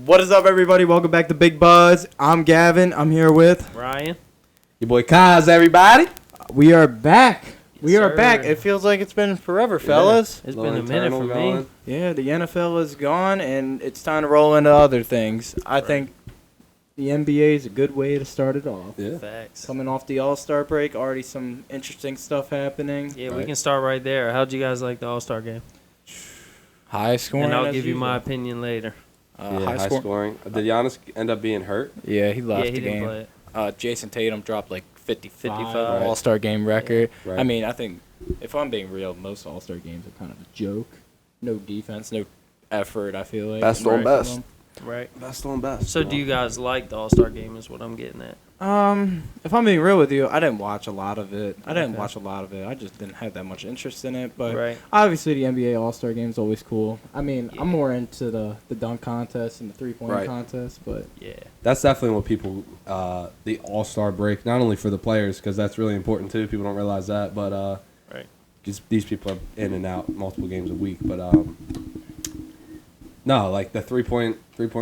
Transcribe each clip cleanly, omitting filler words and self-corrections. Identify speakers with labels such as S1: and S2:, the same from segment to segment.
S1: What is up, everybody? Welcome back to Big Buzz. I'm Gavin. I'm here with
S2: Ryan.
S3: Your boy Kaz, everybody.
S1: We are back. We are
S2: sir.
S1: back. It feels like it's been forever, fellas.
S2: It's been a minute for me.
S1: Yeah, the NFL is gone, and it's time to roll into other things. I think the NBA is a good way to start it off.
S3: Yeah.
S2: Facts.
S1: Coming off the All-Star break, already some interesting stuff happening.
S2: Yeah,
S3: Right.
S2: we can start right there. How'd you guys like the All-Star game?
S1: High scoring.
S2: And I'll
S1: as
S2: give you
S1: usual.
S2: my opinion later.
S3: High scoring. Did Giannis end up being hurt?
S1: Yeah, he left
S2: Yeah, he
S1: the
S2: didn't
S1: game.
S2: play it.
S1: Jason Tatum dropped like 55
S2: Right.
S1: All-Star game record.
S3: Right.
S1: I mean, I think if I'm being real, most All-Star games are kind of a joke. No defense, no effort, I feel like.
S3: Best on
S1: Right.
S3: best.
S2: Right.
S3: Best on best.
S2: So do you guys like the All-Star game is what I'm getting at.
S1: If I'm being real with you, I didn't watch a lot of it. I
S2: Okay.
S1: just didn't have that much interest in it. But
S2: Right.
S1: obviously, the NBA All-Star game is always cool. I mean,
S2: Yeah.
S1: I'm more into the dunk contest and the three-point
S3: Right.
S1: contest. But
S2: Yeah.
S3: That's definitely what people, the All-Star break, not only for the players, because that's really important too. People don't realize that, but
S2: Right.
S3: just these people are in and out multiple games a week. But no, like the three-point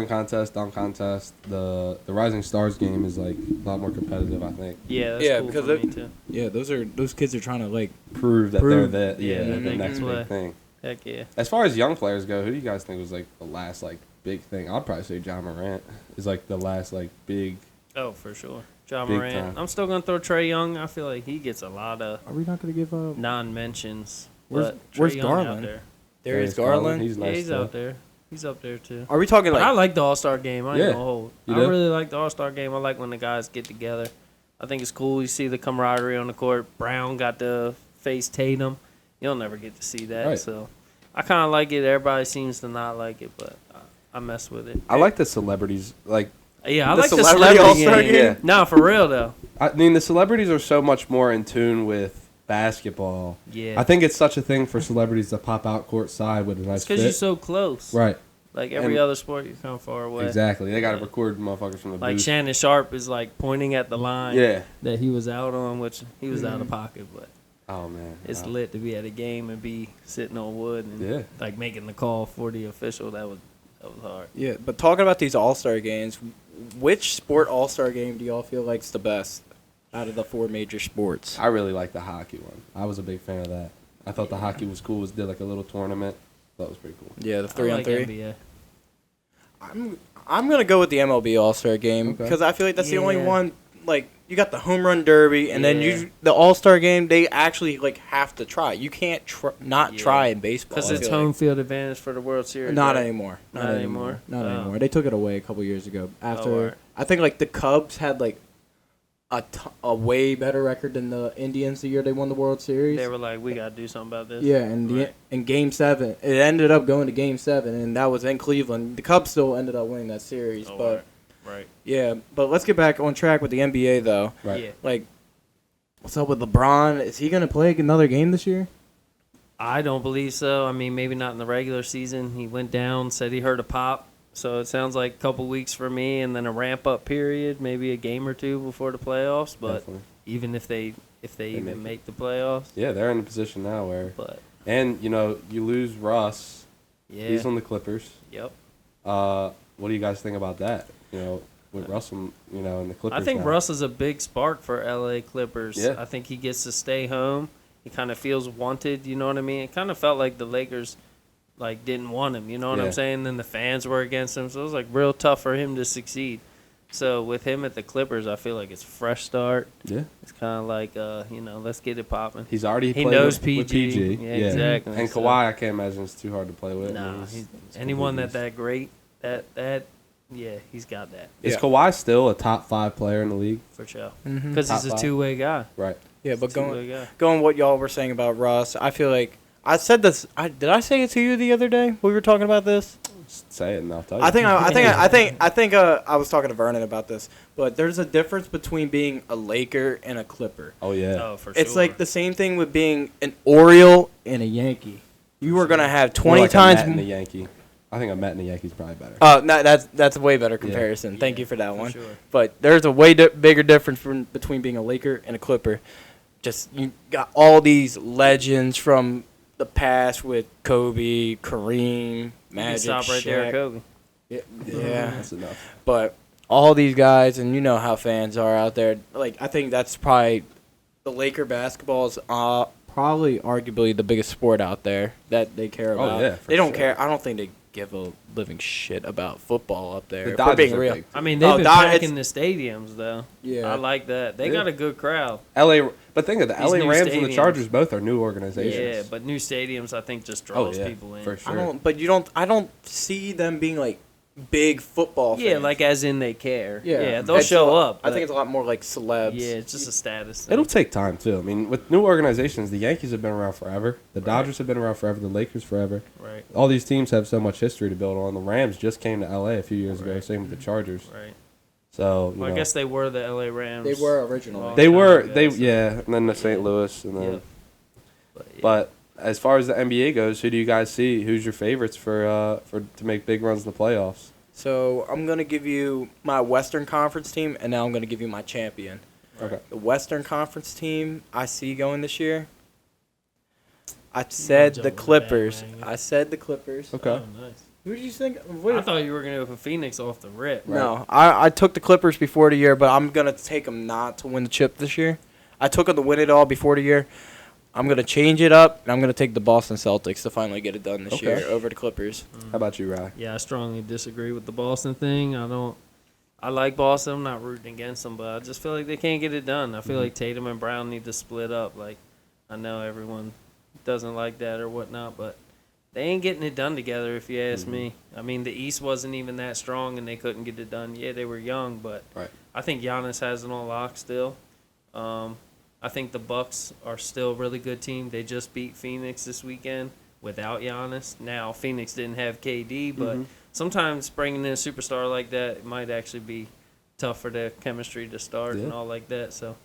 S3: contest, dunk contest, the Rising Stars game is like a lot more competitive, I think.
S2: Yeah, that's
S1: Yeah,
S2: cool
S1: because
S2: for me too.
S1: yeah, those kids are trying to like.
S3: Prove that
S1: Prove-
S3: they're the
S2: yeah,
S3: the
S2: they
S3: next
S2: can
S3: big
S2: play.
S3: thing.
S2: Heck yeah.
S3: As far as young players go, who do you guys think was like the last like big thing? I'd probably say John Morant is like the last like big.
S2: Oh, for sure. John
S3: Big
S2: Morant.
S3: time.
S2: I'm still going to throw Trae Young. I feel like he gets a lot of
S1: Are we not gonna give up?
S2: non-mentions.
S1: Where's-
S2: but Trae
S1: where's
S2: Young out
S1: Garland?
S2: there.
S1: Darius Garland.
S3: He's
S2: Yeah,
S3: nice.
S2: he's
S3: too.
S2: out there. He's up there too.
S1: Are we talking
S2: But
S1: like?
S2: I like the All-Star game. I ain't
S3: Yeah.
S2: gonna hold.
S3: You
S2: I
S3: do?
S2: really like the All-Star game. I like when the guys get together. I think it's cool. You see the camaraderie on the court. Brown got to face Tatum. You'll never get to see that.
S3: Right.
S2: So I kind of like it. Everybody seems to not like it, but I mess with it.
S3: I like the celebrities. Like
S2: Yeah, I
S3: The
S2: like the
S3: celebrity
S2: celebrity
S3: All-Star
S2: game.
S3: game? Yeah.
S2: No, for real though.
S3: I mean, the celebrities are so much more in tune with basketball.
S2: Yeah.
S3: I think it's such a thing for celebrities to pop out courtside with a nice
S2: It's because
S3: fit.
S2: you're so close.
S3: Right.
S2: Like every
S3: And-
S2: other sport, you're kind of far away.
S3: Exactly. They got to
S2: Yeah.
S3: record motherfuckers from the
S2: Like
S3: booth.
S2: Shannon Sharp is like pointing at the line
S3: Yeah.
S2: that he was out on, which he was out of pocket, but
S3: Oh man.
S2: it's
S3: Wow.
S2: lit to be at a game and be sitting on wood and
S3: Yeah.
S2: like making the call for the official. That was hard.
S1: Yeah, but talking about these All-Star games, which sport All-Star game do y'all feel like's the best out of the four major sports?
S3: I really like the hockey one. I was a big fan of that. I thought the hockey was cool. Did like a little tournament. That was pretty cool.
S1: Yeah, the
S2: I
S1: 3-on-3.
S2: like NBA.
S1: I'm gonna go with the MLB All-Star game
S3: Okay.
S1: because I feel like that's the only
S2: Yeah.
S1: one. Like you got the home run derby, and then
S2: Yeah.
S1: the All-Star game. They actually like have to try. You can't not
S2: Yeah.
S1: try in baseball.
S2: Because
S1: I
S2: it's
S1: feel like.
S2: home field advantage for the World Series.
S1: Not
S2: right?
S1: anymore.
S2: Not anymore?
S1: Not
S2: Oh.
S1: anymore. They took it away a couple years ago. After
S2: alright.
S1: I think like the Cubs had like a way better record than the Indians the year they won the World Series.
S2: They were like, we got to do something about this.
S1: Yeah, and
S2: Right.
S1: in Game 7, it ended up going to Game 7, and that was in Cleveland. The Cubs still ended up winning that series,
S2: Oh,
S1: but
S2: Right.
S1: yeah. But let's get back on track with the NBA though.
S3: Right.
S2: Yeah.
S1: Like, what's up with LeBron? Is he gonna play another game this year?
S2: I don't believe so. I mean, maybe not in the regular season. He went down, said he heard a pop. So it sounds like a couple weeks for me, and then a ramp-up period, maybe a game or two before the playoffs. But
S3: Definitely.
S2: even if they even
S3: make it.
S2: make the playoffs,
S3: Yeah, they're in a position now where,
S2: but
S3: and you know, you lose Russ.
S2: yeah,
S3: He's on the Clippers.
S2: yep.
S3: What do you guys think about that? You know, with Russell, you know, and the Clippers.
S2: I think
S3: now.
S2: Russ is a big spark for LA Clippers.
S3: Yeah.
S2: I think he gets to stay home. He kind of feels wanted. You know what I mean? It kind of felt like the Lakers like didn't want him. You know what
S3: Yeah.
S2: I'm saying? Then the fans were against him, so it was like real tough for him to succeed. So with him at the Clippers, I feel like it's a fresh start.
S3: Yeah.
S2: It's kind of like, let's get it popping.
S3: He's already
S2: He
S3: played
S2: knows
S3: with
S2: PG.
S3: PG.
S2: Yeah, exactly.
S3: And
S2: So-
S3: Kawhi, I can't imagine it's too hard to play with.
S2: Nah,
S3: He's
S2: anyone
S3: completely-
S2: that great, yeah, he's got that
S3: Is
S1: Yeah.
S3: Kawhi still a top 5 player in the league?
S2: for sure.
S1: Mm-hmm.
S2: Because
S3: Top
S2: he's a
S3: five.
S2: two-way guy.
S3: Right.
S1: Yeah, but
S2: Two-way guy.
S1: going what y'all were saying about Russ, I feel like I said this. Did I say it to you the other day? We were talking about this.
S3: Just say it and I'll tell you.
S1: I think I was talking to Vernon about this, but there's a difference between being a Laker and a Clipper.
S3: Oh yeah.
S2: Oh, for sure.
S1: It's like the same thing with being an Oriole and a Yankee. You are gonna have
S3: More
S1: 20
S3: like
S1: times.
S3: a Met and a Yankee. I think a Met and a Yankee's probably better.
S1: No, that's a way better comparison. Thank
S2: Yeah,
S1: you for that
S2: for
S1: one.
S2: sure.
S1: But there's a way bigger difference between being a Laker and a Clipper. Just you got all these legends from the past with Kobe, Kareem,
S2: You can
S1: Magic,
S2: stop right there,
S1: Shaq.
S2: Kobe.
S1: Yeah.
S3: That's enough.
S1: But all these guys, and you know how fans are out there. Like, I think that's probably the Laker basketball is probably arguably the biggest sport out there that they care about.
S3: Oh, yeah, for
S1: they don't
S3: sure.
S1: care. I don't think they give a living shit about football up there.
S3: The
S1: If we're
S3: Dodgers
S1: being
S3: are
S1: real.
S3: big.
S2: I mean, they've
S1: Oh,
S2: been
S1: Dod-
S2: packing the stadiums though.
S1: Yeah.
S2: I like that. They
S3: Yeah.
S2: got a good crowd.
S3: LA, but think of the
S2: These
S3: LA
S2: new
S3: Rams and the
S2: stadiums.
S3: Chargers both are new organizations.
S2: Yeah, but new stadiums I think just
S3: Oh
S2: draws
S3: yeah,
S2: people in.
S3: for sure.
S1: I don't see them being like big football fans.
S2: Yeah, like as in they care.
S1: Yeah.
S2: They'll
S1: It's
S2: show
S1: a-
S2: up.
S1: I think
S2: but-
S1: it's a lot more like celebs.
S2: yeah, it's just a status thing.
S3: It'll take time too. I mean, with new organizations, the Yankees have been around forever. The Dodgers have been around forever. The Lakers forever.
S2: Right,
S3: All these teams have so much history to build on. The Rams just came to LA a few years ago.
S2: Right.
S3: Same with the Chargers.
S2: right.
S3: So
S2: Well, I guess they were the LA Rams.
S1: They were originally.
S2: Long
S3: they
S2: time
S3: were
S2: ago,
S3: they
S2: so-
S3: yeah, and then the St. Louis, and then.
S2: Yeah. Yeah.
S3: But as far as the NBA goes, who do you guys see? Who's your favorites for to make big runs in the playoffs?
S1: So I'm gonna give you my Western Conference team, and now I'm gonna give you my champion.
S3: Okay.
S1: The Western Conference team I see going this year. I said the
S2: jumping the
S1: Clippers.
S2: bandwagon.
S1: I said the Clippers.
S3: Okay.
S2: Oh, nice.
S1: Who did you think?
S2: I thought you were gonna go for Phoenix off the rip.
S1: No, I took the Clippers before the year, but I'm gonna take them not to win the chip this year. I took them to win it all before the year. I'm gonna change it up, and I'm gonna take the Boston Celtics to finally get it done this
S3: Okay.
S1: year over the Clippers.
S3: How about you, Rye?
S2: Yeah, I strongly disagree with the Boston thing. I like Boston. I'm not rooting against them, but I just feel like they can't get it done. I feel like Tatum and Brown need to split up. Like, I know everyone doesn't like that or whatnot, but they ain't getting it done together, if you ask me. I mean, the East wasn't even that strong, and they couldn't get it done. Yeah, they were young, but
S3: Right.
S2: I think Giannis has it on lock still. I think the Bucks are still a really good team. They just beat Phoenix this weekend without Giannis. Now, Phoenix didn't have KD, but sometimes bringing in a superstar like that it might actually be tough for their chemistry to start and
S3: Yeah.
S2: all like that. So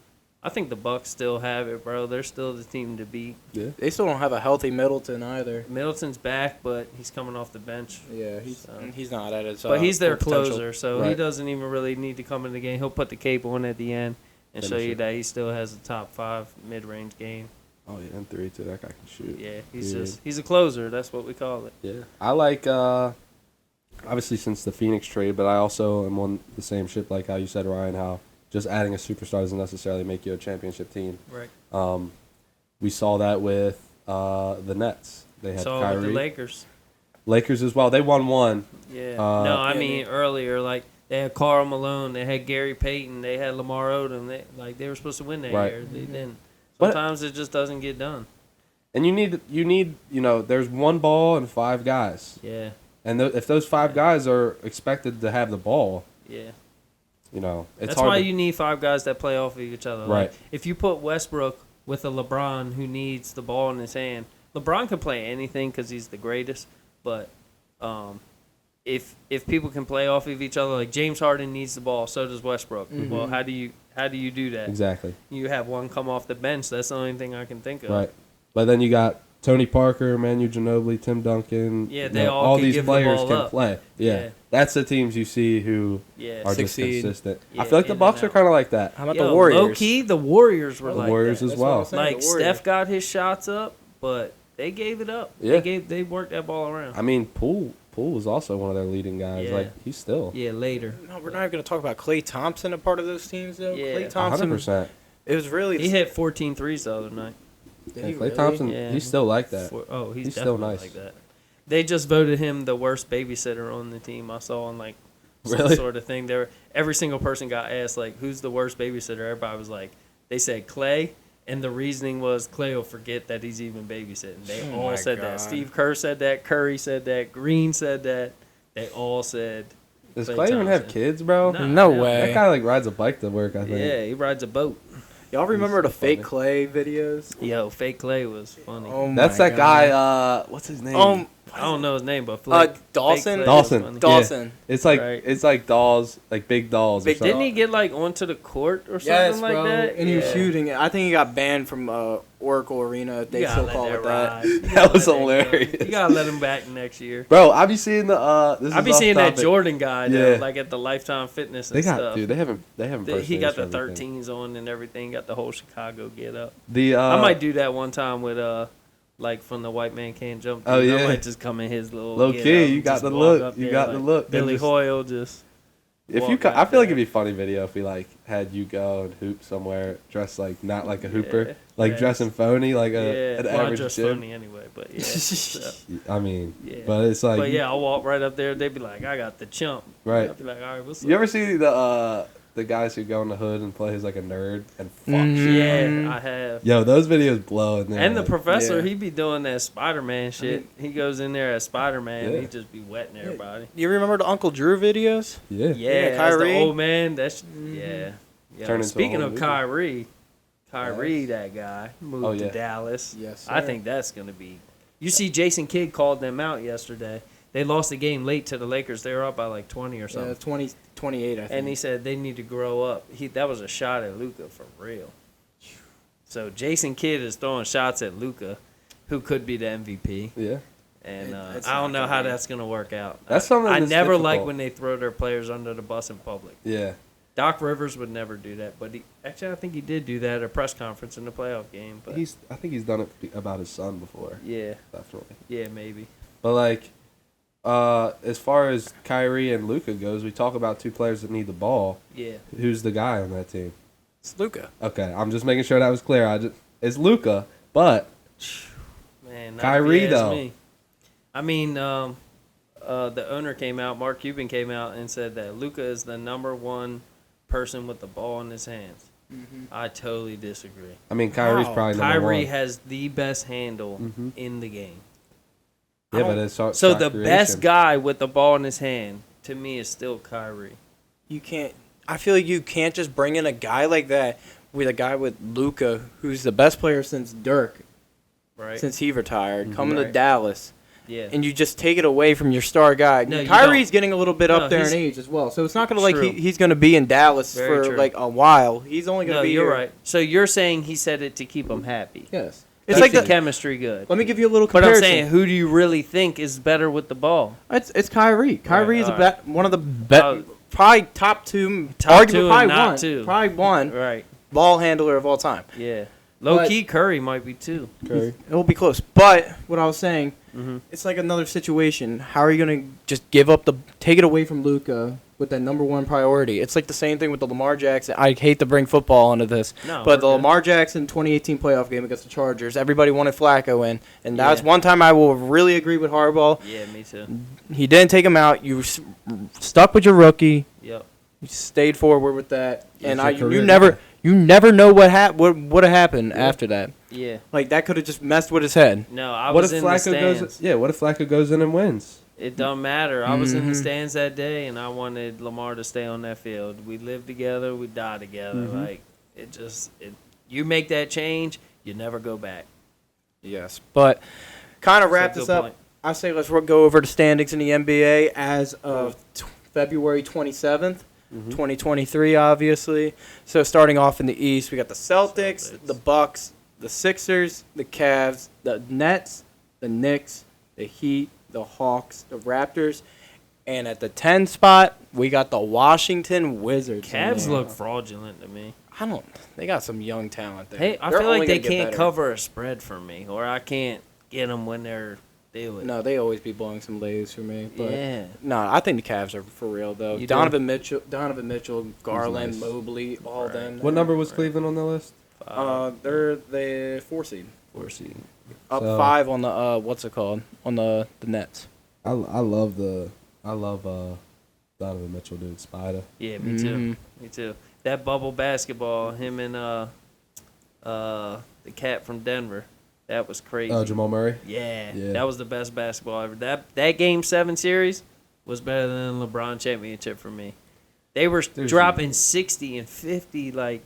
S2: I think the Bucks still have it, bro. They're still the team to beat.
S3: Yeah.
S1: They still don't have a healthy Middleton either.
S2: Middleton's back, but he's coming off the bench.
S1: Yeah, he's not at his.
S2: But he's their
S1: full potential.
S2: closer, so he
S3: Right.
S2: doesn't even really need to come in the game. He'll put the cape on at the end and show
S3: Finish
S2: you
S3: it.
S2: that he still has a top 5 mid-range game.
S3: Oh yeah, and 3 too. That guy can shoot.
S2: Yeah, he's
S3: Yeah.
S2: just he's a closer. That's what we call it.
S3: Yeah. I like obviously since the Phoenix trade, but I also am on the same ship like how you said, Ryan, how just adding a superstar doesn't necessarily make you a championship team.
S2: Right.
S3: We saw that with the Nets. They had
S2: So
S3: Kyrie.
S2: with the Lakers.
S3: Lakers as well. They won one.
S2: Yeah.
S3: Uh,
S2: No, I
S1: Yeah,
S2: mean earlier, like they had Karl Malone, they had Gary Payton, they had Lamar Odom. They were supposed to win that
S3: Right.
S2: year. They didn't.
S3: But-
S2: Sometimes it just doesn't get done.
S3: And you need there's one ball and 5 guys.
S2: Yeah.
S3: And if those 5 guys are expected to have the ball,
S2: Yeah.
S3: it's
S2: That's
S3: hard.
S2: why
S3: to-
S2: you need 5 guys that play off of each other.
S3: Right.
S2: Like, if you put Westbrook with a LeBron who needs the ball in his hand, LeBron can play anything because he's the greatest. But if people can play off of each other, like James Harden needs the ball, so does Westbrook.
S1: Mhm.
S2: Well, how do you do that?
S3: Exactly.
S2: You have one come off the bench. That's the only thing I can think of.
S3: Right. But then you got Tony Parker, Manu Ginobili, Tim Duncan.
S2: Yeah, they all can
S3: these
S2: give the
S3: players
S2: ball
S3: can
S2: up.
S3: play. Yeah.
S2: Yeah.
S3: That's the teams you see who
S2: Yeah.
S3: are
S1: Succeed.
S3: just consistent.
S2: Yeah,
S3: I feel like the
S2: in
S3: Bucks
S2: and
S3: are
S2: out.
S3: kind of like that.
S1: How about
S2: Yo,
S1: the Warriors?
S2: Low key, the Warriors were
S3: The
S2: like
S3: Warriors
S2: that.
S3: as
S1: That's what
S3: well.
S1: I'm saying,
S2: Like
S1: the Warriors.
S2: Steph got his shots up, but they gave it up.
S3: Yeah.
S2: They worked that ball around.
S3: I mean, Poole was also one of their leading guys.
S2: Yeah.
S3: Like he's still
S2: Yeah, later.
S1: No, we're not even going to talk about Klay Thompson, a part of those teams, though.
S2: Yeah.
S1: Klay Thompson,
S3: 100%.
S1: it was really.
S2: He hit 14 threes the other night.
S1: Did
S3: Yeah,
S1: he
S3: Klay
S1: really?
S3: Thompson,
S2: Yeah.
S3: he's still like that.
S2: He's
S3: He's still
S2: definitely
S3: nice.
S2: like that. They just voted him the worst babysitter on the team. I saw on like some
S3: Really?
S2: sort of thing. Every single person got asked like, "Who's the worst babysitter?" Everybody was like, they said Clay, and the reasoning was Clay will forget that he's even babysitting. They
S1: Oh
S2: all
S1: my
S2: said
S1: God.
S2: that. Steve Kerr said that. Curry said that. Green said that. They all said.
S3: Does
S2: Klay
S3: Clay even have
S2: Thompson.
S3: kids, bro?
S2: Nah,
S1: No
S2: hell
S1: way.
S3: That guy like rides a bike to work. I think.
S2: Yeah, he rides a boat.
S1: Y'all remember the
S3: so
S1: fake
S3: funny.
S1: Clay videos?
S2: Yo, fake Clay was funny.
S1: Oh
S3: That's
S1: my
S3: that
S1: God.
S3: guy. What's his name?
S2: I don't know his name, but
S1: Dawson?
S2: Fake Clay was
S3: Dawson.
S2: funny.
S1: Dawson.
S3: It's like
S2: Right.
S3: it's like dolls, like big dolls.
S1: Big-
S3: or something.
S2: Didn't he get like onto the court or something
S1: Yes,
S2: like
S1: bro.
S2: that?
S1: And he was shooting it. I think he got banned from Oracle Arena. If they
S2: You gotta
S1: still
S2: let
S1: call
S2: that
S1: it that.
S2: ride. You
S3: That
S2: gotta
S3: was
S2: let go.
S3: hilarious.
S2: You gotta let him back next year.
S3: Bro, I be seeing the this
S2: I
S3: is
S2: be
S3: off
S2: seeing that
S3: topic.
S2: Jordan guy though,
S3: Yeah.
S2: like at the Lifetime Fitness and
S3: They got
S2: stuff.
S3: dude. They haven't
S2: He got the
S3: personalized everything.
S2: 13s on and everything. Got the whole Chicago get up.
S3: The
S2: I might do that one time with like from the White Man Can't Jump.
S3: Oh,
S2: Dude.
S3: yeah.
S2: I might just come in his little
S3: Low
S2: get
S3: key,
S2: up
S3: you
S2: and
S3: got
S2: just
S3: the
S2: walk
S3: look.
S2: up
S3: You
S2: there
S3: got
S2: like
S3: the look.
S2: Billy
S3: Just-
S2: Hoyle just.
S3: If
S2: walk
S3: you,
S2: out
S3: I feel like
S2: there.
S3: it'd be a funny video if we like had you go and hoop somewhere dressed like not like a hooper,
S2: Yeah,
S3: like
S2: yes.
S3: dressing phony, like an
S2: Well, I
S3: average
S2: dress
S3: gym.
S2: funny anyway, but yeah. So,
S3: I mean,
S2: yeah.
S3: but it's like,
S2: But yeah, I'll walk right up there. They'd be like, "I got the chump."
S3: Right.
S2: I'll be like, "All right, what's up?"
S3: you ever see the guys who go in the hood and play as like a nerd and fuck shit?
S2: Yeah, I have.
S3: Yo, those videos blow in there.
S2: And the
S3: like,
S2: professor,
S1: Yeah.
S2: he be doing that Spider-Man shit. He goes in there as Spider-Man.
S3: Yeah.
S2: He just be wetting everybody.
S1: You remember the Uncle Drew videos?
S3: yeah.
S2: Yeah, as
S1: Kyrie.
S2: the old man. That's yeah.
S3: Turn into a
S2: Speaking
S3: whole
S2: of
S3: movie.
S2: Kyrie, that guy moved
S3: Oh, yeah.
S2: to Dallas.
S1: Yes,
S2: I
S1: sir.
S2: think that's gonna be. You see, Jason Kidd called them out yesterday. They lost the game late to the Lakers. They were up by like 20 or something.
S1: 28, I think.
S2: And he said they need to grow up. That was a shot at Luka for real. So Jason Kidd is throwing shots at Luka, who could be the MVP.
S3: Yeah.
S2: And
S1: It's
S2: I don't
S1: not
S2: know how
S1: gonna be.
S2: that's going to work out.
S3: That's something
S2: I
S3: that's
S2: never like
S3: difficult.
S2: when they throw their players under the bus in public.
S3: Yeah.
S2: Doc Rivers would never do that, but I think he did do that at a press conference in the playoff game. But
S3: I think he's done it about his son before.
S2: yeah,
S3: Definitely.
S2: yeah, maybe.
S3: But like, as far as Kyrie and Luka goes, we talk about two players that need the ball.
S2: Yeah,
S3: Who's the guy on that team?
S1: It's Luka.
S3: Okay, I'm just making sure that was clear. It's Luka, but
S2: man. not
S3: Kyrie,
S2: if you ask
S3: though.
S2: me. I mean, the owner came out. Mark Cuban came out and said that Luka is the number one person with the ball in his hands. I totally disagree.
S3: I mean Kyrie's
S1: Wow.
S3: probably number
S2: Kyrie
S3: one.
S2: has the best handle
S3: Mhm.
S2: in the game.
S3: Yeah, but it's shot
S2: So the
S3: creation.
S2: best guy with the ball in his hand to me is still Kyrie.
S1: You can't. I feel like you can't just bring in a guy like that with a guy with Luka, who's the best player since Dirk,
S2: Right?
S1: since he retired, coming to
S2: Right.
S1: Dallas,
S2: Yeah.
S1: and you just take it away from your star guy.
S2: No, you
S1: Kyrie's
S2: don't.
S1: getting a little bit
S2: No,
S1: up there in
S2: he's-
S1: age as well, so it's not gonna like
S2: True.
S1: he's gonna be in Dallas
S2: Very
S1: for
S2: true.
S1: like a while. He's only gonna
S2: No,
S1: be
S2: you're
S1: here.
S2: right. So you're saying he said it to keep him happy.
S1: Yes,
S2: It's
S1: it's like
S2: the
S1: the.
S2: chemistry good.
S1: Let me give you a little
S2: But I'm
S1: comparison.
S2: saying, who do you really think is better with the ball?
S1: It's Kyrie. Kyrie is
S2: alright.
S1: one of the
S2: Oh.
S1: probably top two,
S2: Top
S1: arguably
S2: two and
S1: probably
S2: not
S1: one,
S2: two.
S1: probably one
S2: Right.
S1: ball handler of all time.
S2: Yeah. Low
S1: But-
S2: key, Curry might be too.
S3: Curry.
S1: It will be close. But what I was saying,
S2: Mm-hmm.
S1: it's like another situation. How are you gonna just take it away from Luka with that number one priority? It's like the same thing with the Lamar Jackson. I hate to bring football into this,
S2: No,
S1: but the
S2: we're good.
S1: Lamar Jackson 2018 playoff game against the Chargers, everybody wanted Flacco in, and that's
S2: Yeah.
S1: one time I will really agree with Harbaugh.
S2: Yeah, me too.
S1: He didn't take him out. You stuck with your rookie.
S2: Yep.
S1: You stayed forward with that,
S3: It's
S1: and
S3: your career
S1: you never know what would have happened after that.
S2: Yeah.
S1: Like that could have just messed with his head.
S2: No, I
S3: What
S2: was
S3: if
S2: in the
S3: Flacco
S2: stands.
S3: goes? Yeah, what if Flacco goes in and wins?
S2: It don't matter. I was in the
S1: Mhm.
S2: stands that day, and I wanted Lamar to stay on that field. We live together, we die together.
S3: Mhm.
S2: Like you make that change, you never go back.
S1: Yes, but kind of wrap
S2: That's a
S1: this
S2: good
S1: up.
S2: point.
S1: I say let's go over the standings in the NBA as of February 27th, 2023, obviously. So starting off in the East, we got the Celtics,
S2: Celtics.
S1: the Bucks, the Sixers, the Cavs, the Nets, the Knicks, the Heat, the Hawks, the Raptors, and at the 10 spot, we got the Washington Wizards. in
S2: Cavs
S1: there.
S2: look fraudulent to me.
S1: I don't. They got some young talent there.
S2: Hey, I
S1: They're
S2: feel
S1: only
S2: like they
S1: gonna get
S2: can't
S1: better.
S2: cover a spread for me, or I can't get them when they're doing.
S1: No, they always be blowing some lays for me. But
S2: Yeah.
S1: no, I think the Cavs are for real though.
S2: You do?
S1: Donovan Mitchell, Garland,
S3: nice.
S1: Mobley, all
S2: Right.
S1: them.
S3: What number was Cleveland on the list?
S1: They're the 4 seed,
S3: 4 seed.
S1: up
S3: So-
S1: 5 on the what's it called on the Nets.
S3: I love Donovan Mitchell, dude. Spider.
S2: Yeah, me too.
S1: Mhm.
S2: Me too. That bubble basketball, him and the cat from Denver, that was crazy.
S3: Oh, Jamal Murray.
S2: Yeah,
S3: Yeah.
S2: that was the best basketball ever. That Game 7 series was better than LeBron championship for me. They were
S3: There's
S2: dropping 60 and 50, like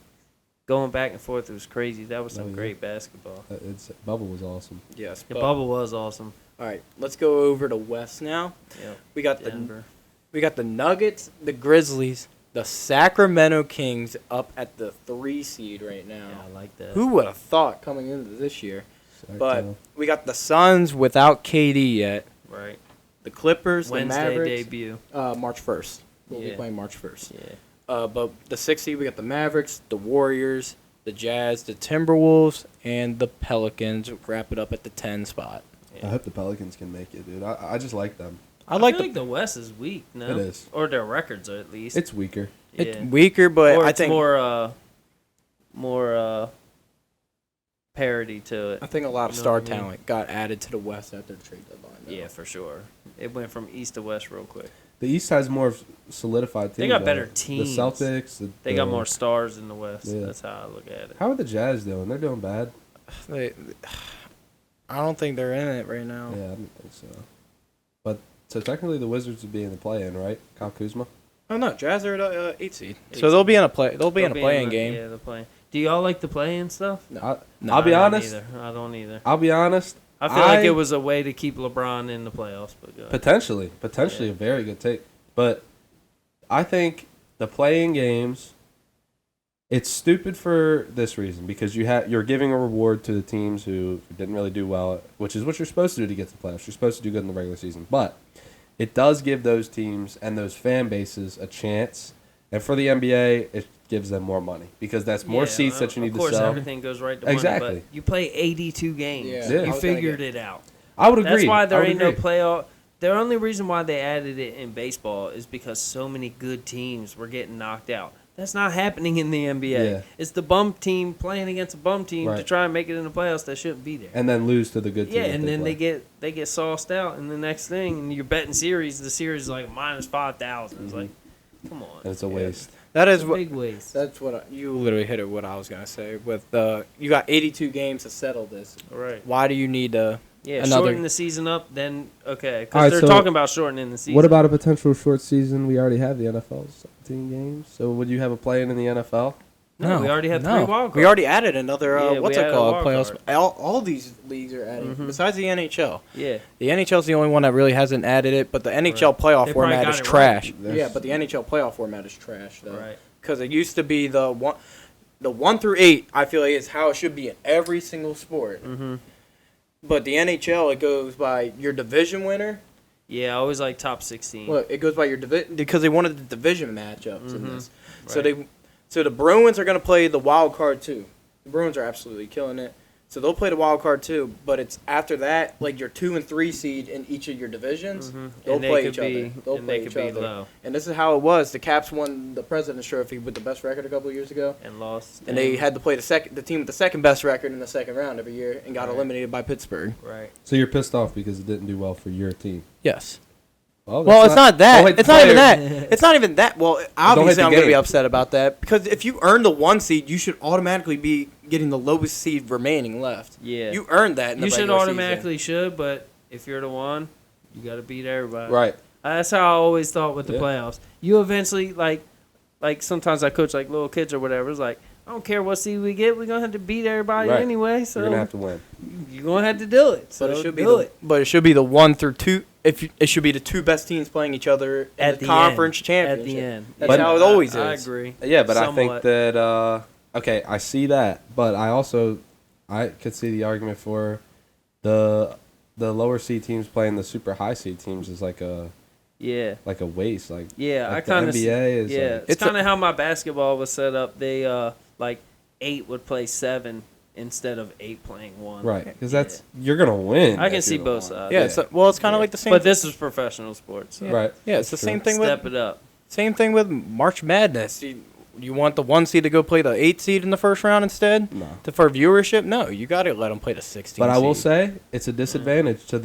S2: going back and forth. It was crazy. That was some
S3: Oh, yeah.
S2: great basketball.
S3: Bubble was awesome.
S1: Yes.
S2: The bubble was awesome.
S1: All right, let's go over to West now.
S2: Yep.
S1: We got
S2: Denver.
S1: the Nuggets, the Grizzlies, the Sacramento Kings up at the 3 seed right now.
S2: Yeah, I like that.
S1: Who would have thought coming into this year? But
S3: Sac,
S1: we got the Suns without KD yet.
S2: Right.
S1: The Clippers, the
S2: Wednesday
S1: Mavericks.
S2: debut.
S1: March 1st. We'll be
S2: Yeah.
S1: playing March 1st.
S2: Yeah.
S1: But the 6th seed, we got the Mavericks, the Warriors, the Jazz, the Timberwolves, and the Pelicans wrap it up at the 10 spot.
S3: I hope the Pelicans can make it, dude. I just like them.
S1: I like
S2: feel like the West is weak, no?
S3: It is.
S2: Or their records are at least.
S3: It's weaker.
S1: it's weaker, but
S2: or
S1: I
S2: it's
S1: think
S2: more parity to it.
S1: I think a lot of
S2: You know
S1: star
S2: what I mean?
S1: talent got added to the West after the trade deadline. though.
S2: Yeah, for sure. It went from East to West real quick.
S3: The East has more solidified teams.
S2: They got
S3: though.
S2: better teams.
S3: The Celtics.
S2: They got more stars in the West.
S3: Yeah.
S2: That's how I look at it.
S3: How are the Jazz doing? They're doing bad.
S1: I don't think they're in it right now.
S3: Yeah, I don't think so. But so technically, the Wizards would be in the play-in, right? Kyle Kuzma.
S1: Oh no, Jazz are at 8 seed,
S2: Eight
S1: so they'll
S2: seed.
S1: be in a play. They'll be in a playing game.
S2: Yeah, they're playing. Do y'all like the play-in stuff?
S1: No.
S3: I'll be
S2: I don't
S3: honest.
S2: either. I don't either.
S3: I'll be honest.
S2: I feel like it was a way to keep LeBron in the playoffs. But go ahead.
S3: Potentially
S2: Yeah.
S3: a very good take. But I think the playing games, it's stupid for this reason because you're giving a reward to the teams who didn't really do well, which is what you're supposed to do to get to the playoffs. You're supposed to do good in the regular season, but it does give those teams and those fan bases a chance. And for the NBA, it gives them more money because that's more seats that you need to sell.
S2: Of course, everything goes right to
S3: Exactly.
S2: money, but you play 82 games.
S1: Yeah.
S3: Yeah.
S2: You
S1: I was
S2: figured it out.
S3: I would agree.
S2: That's why
S3: I
S2: there
S3: would
S2: ain't no
S3: agree.
S2: playoff. The only reason why they added it in baseball is because so many good teams were getting knocked out. That's not happening in the NBA.
S3: Yeah.
S2: It's the bum team playing against a bum team to
S3: Right.
S2: try and make it in the playoffs that shouldn't be there.
S3: And then lose to the good team.
S2: Yeah,
S3: that
S2: and then
S3: play.
S2: they get sauced out, and the next thing, and you're betting series. The series is like minus 5,000. It's like, come on,
S3: And it's a waste.
S1: That is
S2: it's a
S1: what.
S2: big waste.
S1: That's what you literally hit it. What I was gonna say with you got 82 games to settle this.
S2: Right.
S1: Why do you need to?
S2: Yeah,
S1: Another-
S2: shorten the season up, then okay, because
S3: All right,
S2: they're
S3: so
S2: talking about shortening the season.
S3: What about a potential short season? We already have the NFL 17 games. So would you have a play-in in the NFL?
S2: No, we already had 3 wild cards.
S1: We already added another.
S2: Yeah,
S1: What's
S2: we
S1: it
S2: added a
S1: called?
S2: wild
S1: Playoffs.
S2: card.
S1: All these leagues are adding.
S2: Mhm.
S1: Besides the NHL,
S2: Yeah,
S1: the NHL is the only one that really hasn't added it. But the NHL playoff
S2: They probably
S1: format
S2: got
S1: is
S2: it
S1: trash.
S3: right.
S1: Yeah, but the NHL playoff format is trash though.
S2: right.
S1: Because it used to be the 1 through 8. I feel like is how it should be in every single sport.
S2: Mm-hmm.
S1: But the NHL, it goes by your division winner.
S2: Yeah, I always like top 16.
S1: Well, it goes by your division because they wanted the division matchups in
S2: Mhm.
S1: this.
S2: Right.
S1: So the Bruins are going to play the wild card too. The Bruins are absolutely killing it. So they'll play the wild card too, but it's after that, like your 2 and 3 seed in each of your divisions,
S2: Mhm.
S1: they'll
S2: And they
S1: play
S2: could
S1: each other.
S2: be-
S1: They'll
S2: and
S1: play
S2: they
S1: each
S2: could be
S1: other.
S2: low
S1: And this is how it was. The Caps won the President's Trophy with the best record a couple of years ago,
S2: and lost.
S1: and they had to play the team with the second best record in the second round every year, and got
S2: Right.
S1: eliminated by Pittsburgh.
S2: right.
S3: So you're pissed off because it didn't do well for your team.
S1: Yes.
S3: Well,
S1: Well, it's not that.
S3: don't hate
S1: It's
S3: the
S1: not even
S3: player.
S1: that. It's not even that. Well,
S3: hate
S1: obviously,
S3: the
S1: I'm going to be
S3: game.
S1: upset about that because if you earn the 1 seed, you should automatically be getting the lowest seed remaining left.
S2: Yeah.
S1: You earned that. In the
S2: You should
S1: regular
S2: automatically should, but if you're the one, you got to beat everybody.
S3: Right.
S2: That's how I always thought with the
S3: Yeah.
S2: playoffs. You eventually like sometimes I coach like little kids or whatever. It's like I don't care what seed we get, we're gonna have to beat everybody
S3: Right.
S2: anyway. So
S3: You're gonna have to win.
S2: you're gonna have to do it. So
S1: But it should be
S2: do
S1: the,
S2: it.
S1: But it should be the 1 through 2. It should be the 2 best teams playing each other in
S2: At
S1: the
S2: the
S1: conference
S2: end.
S1: championship.
S2: At the end.
S1: That's
S3: But-
S1: how it always
S2: I
S1: is.
S2: agree.
S3: Yeah, but I
S2: Somewhat.
S3: think that okay, I see that, but I could see the argument for the lower seed teams playing the super high seed teams is like a
S2: Yeah.
S3: waste. Like
S2: Yeah,
S3: like
S2: I
S3: the
S2: kind of
S3: NBA is
S2: yeah.
S3: like,
S2: It's kind of how my basketball was set up. They like 8 would play 7 instead of 8 playing 1.
S3: right because
S2: Yeah.
S3: that's you're gonna win.
S2: I can
S3: if
S2: see
S3: you're the
S2: both
S3: one.
S2: sides.
S1: Yeah. It's kind of like the same.
S2: But this is professional sports. So
S3: Right.
S1: Yeah, it's the
S3: True.
S1: same thing
S2: step
S1: with
S2: it up.
S1: March Madness. You want the 1 seed to go play the 8 seed in the first round instead
S3: No.
S1: for viewership? No, you got to let them play the 16.
S3: But I will
S1: seed.
S3: say it's a disadvantage to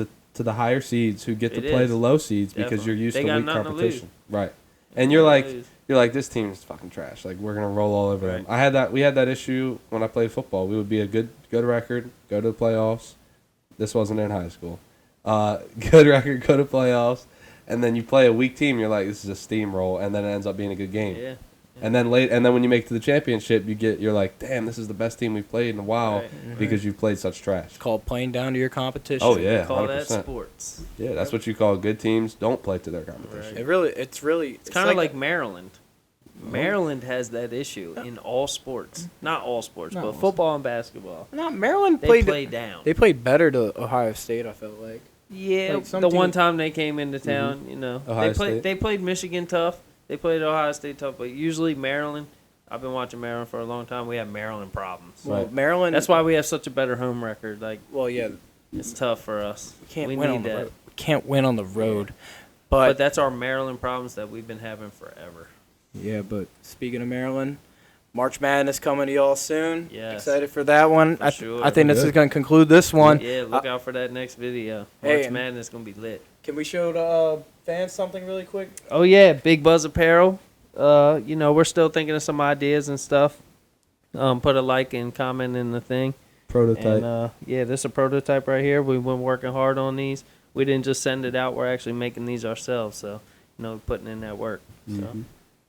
S3: the higher seeds who get to
S2: It
S3: play
S2: is.
S3: the low seeds because
S2: Definitely.
S3: you're used
S2: They
S3: to
S2: got
S3: weak
S2: nothing to lose.
S3: competition. Right. And you're like this team's fucking trash. Like we're gonna roll all over them. We had that issue when I played football. We would be a good record, go to the playoffs. This wasn't in high school. Good record, go to playoffs, and then you play a weak team. You're like, this is a steamroll, and then it ends up being a good game.
S2: Yeah.
S3: And then when you make it to the championship, you're like, damn, this is the best team we've played in a while
S2: Right.
S3: because you've played such trash.
S1: It's called playing down to your competition.
S3: Oh yeah,
S2: Call
S3: 100%.
S2: that sports.
S3: Yeah, that's what you call good teams. Don't play to their competition.
S2: Right.
S1: It's
S2: Kind of like Maryland. Maryland has that issue in all sports. Not all sports,
S1: Not
S2: but
S1: all
S2: football and basketball.
S1: No, Maryland
S2: They
S1: played.
S2: play down.
S1: They played better to Ohio State. I felt like.
S2: Yeah,
S1: like some
S2: the one
S1: teams-
S2: time they came into town,
S3: Ohio State.
S2: they played Michigan tough. They played Ohio State tough, but usually Maryland, I've been watching Maryland for a long time. We have Maryland problems.
S1: Well,
S3: Right.
S1: Maryland.
S2: That's why we have such a better home record. Like,
S1: Well, yeah,
S2: it's tough for us.
S1: we can't
S2: we
S1: win
S2: need
S1: on the
S2: that.
S1: road. We can't win on the road.
S2: But
S1: But
S2: that's our Maryland problems that we've been having forever.
S1: yeah, but speaking of Maryland, March Madness coming to y'all soon.
S2: Yes.
S1: Excited for that one.
S2: For sure.
S1: I think this is
S3: Good.
S1: going to conclude this one.
S2: Yeah, look out for that next video.
S1: Hey,
S2: March
S1: and-
S2: Madness gonna be lit.
S1: Can we show the fans something really quick?
S2: Oh yeah, Big Buzz Apparel. We're still thinking of some ideas and stuff. Put a like and comment in the thing.
S3: Prototype.
S2: And this is a prototype right here. We've been working hard on these. We didn't just send it out. We're actually making these ourselves. So, putting in that work. So.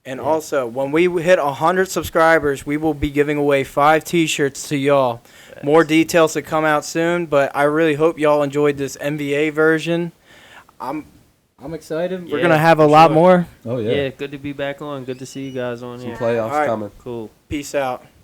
S1: And
S2: Yeah.
S1: also, when we hit 100 subscribers, we will be giving away 5 T-shirts to y'all. More details to come out soon, but I really hope y'all enjoyed this NBA version. I'm excited. We're
S2: Yeah,
S1: gonna have a
S2: for
S1: lot
S2: sure.
S1: more.
S3: Oh
S2: Yeah.
S3: yeah.
S2: good to be back on. Good to see you guys on
S3: Some
S2: here.
S3: playoffs
S1: All right.
S3: coming.
S2: Cool.
S1: Peace out.